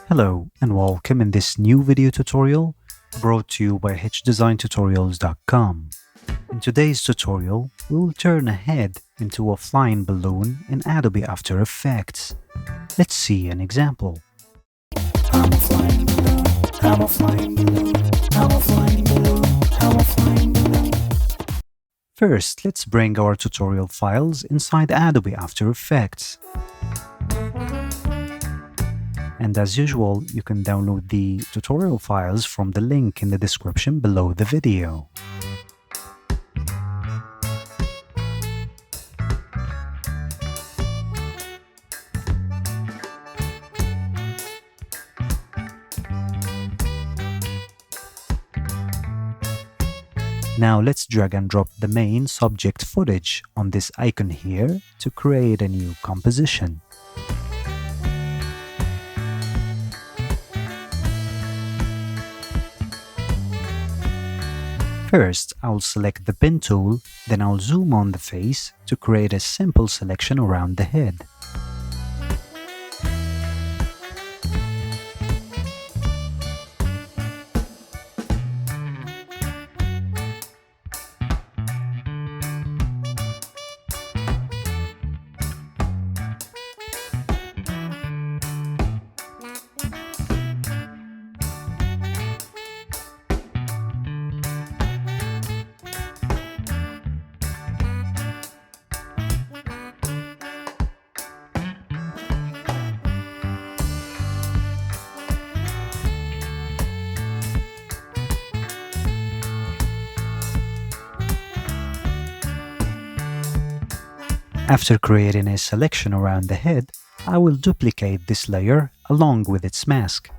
Hello and welcome in this new video tutorial brought to you by Hdesigntutorials.com. In today's tutorial, we will turn a head into a flying balloon in Adobe After Effects. Let's see an example. I'm a flying balloon, I'm a flying balloon, I'm a flying balloon, I'm a flying balloon. First, let's bring our tutorial files inside Adobe After Effects. And as usual, you can download the tutorial files from the link in the description below the video. Now let's drag and drop the main subject footage on this icon here to create a new composition. First, I'll select the pen tool, then I'll zoom on the face to create a simple selection around the head. After creating a selection around the head, I will duplicate this layer along with its mask.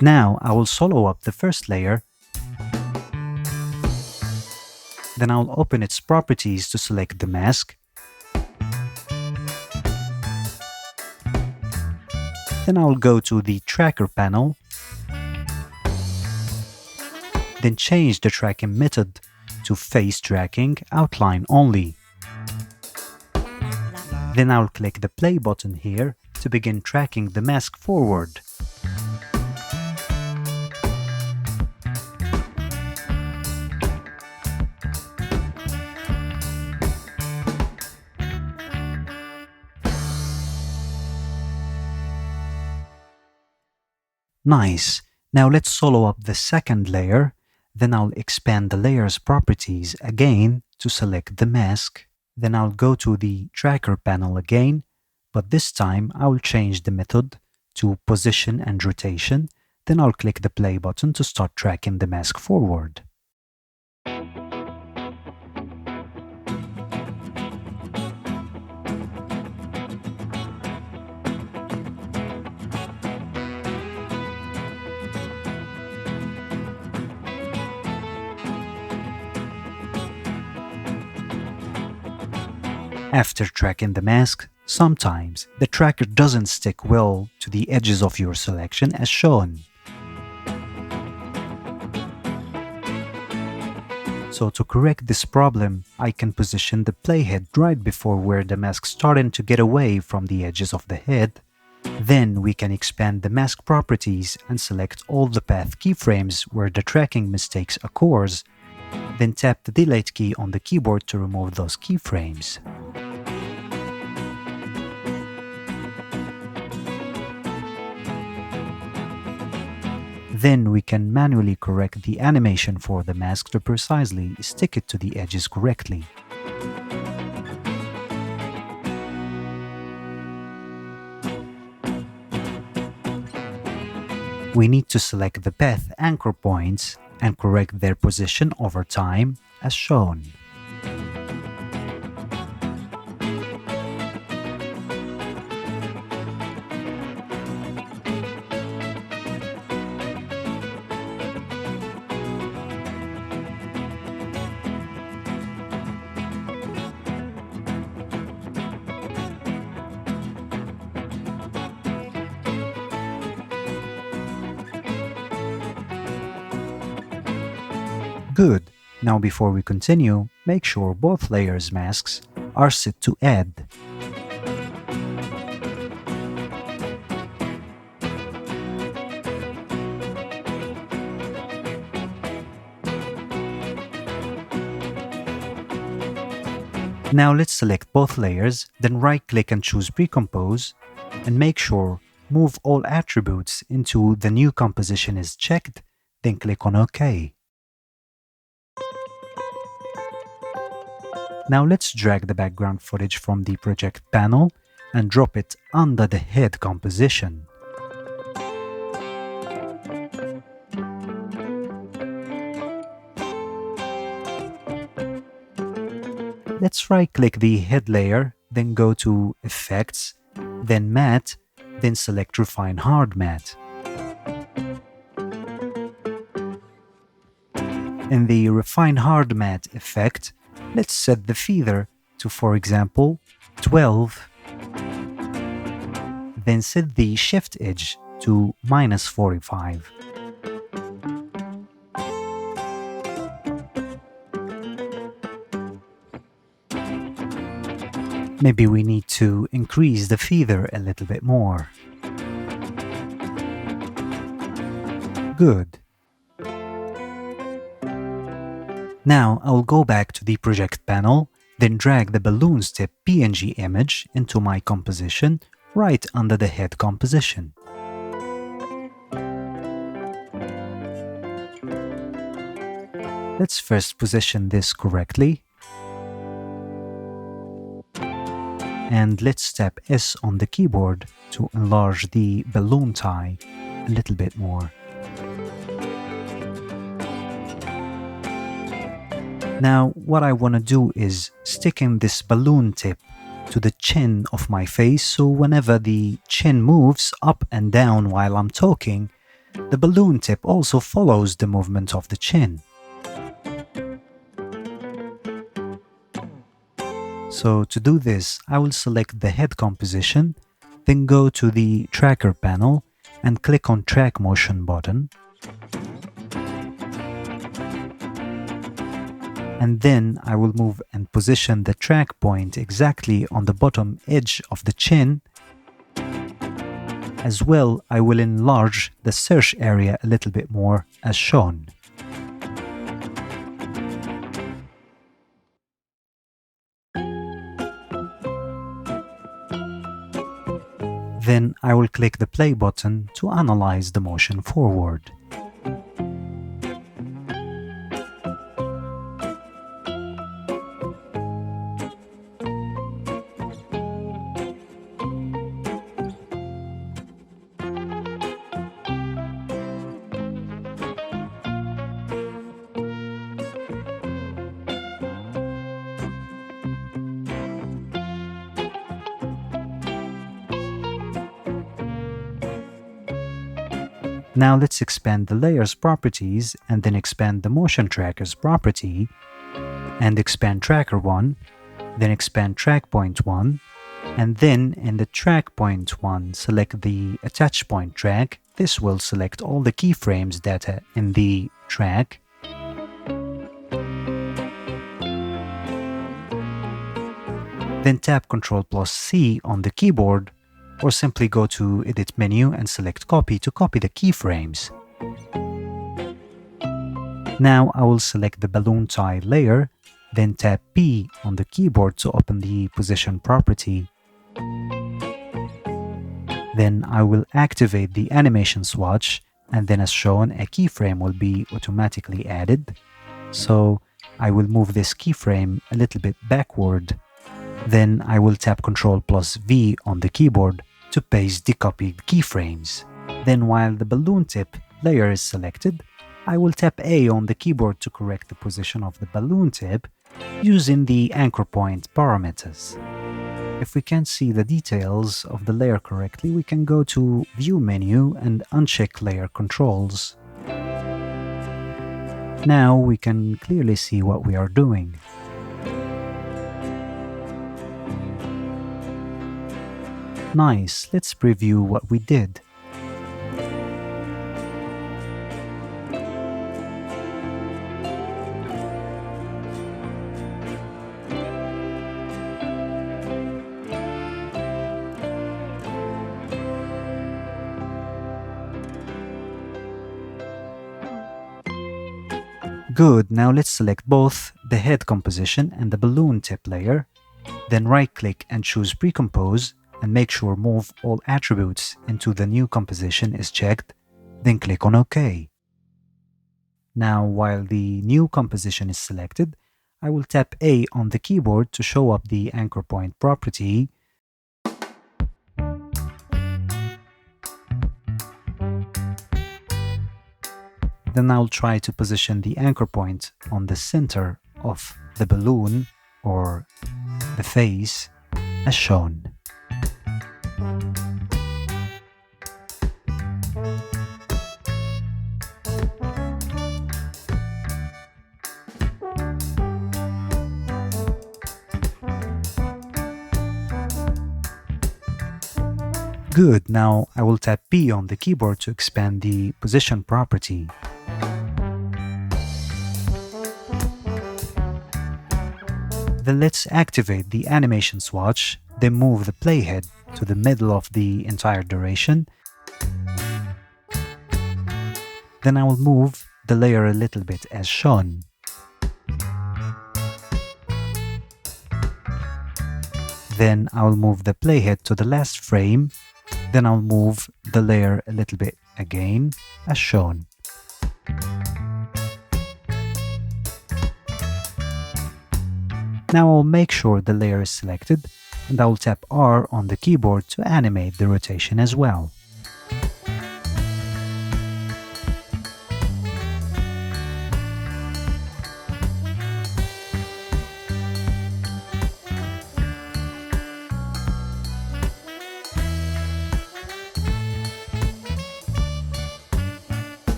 Now I will solo up the first layer, then I'll open its properties to select the mask, then I'll go to the tracker panel, then change the tracking method to face tracking outline only. Then I'll click the play button here to begin tracking the mask forward. Nice! Now let's solo up the second layer. Then I'll expand the layer's properties again to select the mask. Then I'll go to the tracker panel again, but this time I'll change the method to position and rotation. Then I'll click the play button to start tracking the mask forward. After tracking the mask, sometimes the tracker doesn't stick well to the edges of your selection as shown. So to correct this problem, I can position the playhead right before where the mask starting to get away from the edges of the head. Then we can expand the mask properties and select all the path keyframes where the tracking mistakes occurs. Then tap the delete key on the keyboard to remove those keyframes. Then we can manually correct the animation for the mask to precisely stick it to the edges correctly. We need to select the path anchor points and correct their position over time as shown. Good. Now before we continue, make sure both layers masks are set to add. Now let's select both layers, then right-click and choose Pre-Compose, and make sure Move All Attributes into the new composition is checked, then click on OK. Now let's drag the background footage from the project panel and drop it under the head composition. Let's right-click the head layer, then go to Effects, then Matte, then select Refine Hard Matte. In the Refine Hard Matte effect, let's set the feather to, for example, 12, then set the shift edge to -45. Maybe we need to increase the feather a little bit more. Good. Now I'll go back to the project panel, then drag the balloons tip PNG image into my composition right under the head composition. Let's first position this correctly. And let's tap S on the keyboard to enlarge the balloon tie a little bit more. Now, what I want to do is stick in this balloon tip to the chin of my face, so whenever the chin moves up and down while I'm talking, the balloon tip also follows the movement of the chin. So to do this, I will select the head composition, then go to the tracker panel and click on Track Motion button. And then I will move and position the track point exactly on the bottom edge of the chin. As well, I will enlarge the search area a little bit more as shown. Then I will click the play button to analyze the motion forward. Now let's expand the layers properties and then expand the motion trackers property and expand tracker 1, then expand track point 1, and then in the track point 1 select the attach point track. This will select all the keyframes data in the track. Then tap Ctrl+C on the keyboard, or simply go to Edit menu and select Copy to copy the keyframes. Now I will select the balloon tie layer, then tap P on the keyboard to open the position property. Then I will activate the animation swatch, and then as shown, a keyframe will be automatically added. So I will move this keyframe a little bit backward. Then I will tap Ctrl+V on the keyboard to paste the copied keyframes. Then while the balloon tip layer is selected, I will tap A on the keyboard to correct the position of the balloon tip using the anchor point parameters. If we can't see the details of the layer correctly, we can go to View menu and uncheck Layer Controls. Now we can clearly see what we are doing. Nice, let's preview what we did. Good, now let's select both the head composition and the balloon tip layer Then right-click and choose Pre-compose and make sure Move All Attributes into the new composition is checked, then click on OK. Now, while the new composition is selected, I will tap A on the keyboard to show up the anchor point property. Then I'll try to position the anchor point on the center of the balloon or the face as shown. Good, now I will tap P on the keyboard to expand the position property. Then let's activate the animation swatch, then move the playhead to the middle of the entire duration. Then I will move the layer a little bit as shown. Then I will move the playhead to the last frame. Then I'll move the layer a little bit again, as shown. Now I'll make sure the layer is selected, and I will tap R on the keyboard to animate the rotation as well.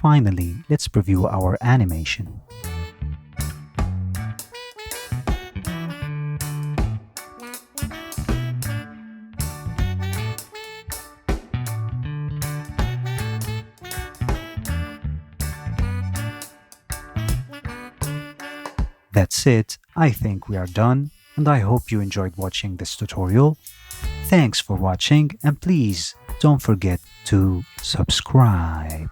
Finally, let's preview our animation. That's it. I think we are done, and I hope you enjoyed watching this tutorial. Thanks for watching, and please don't forget to subscribe.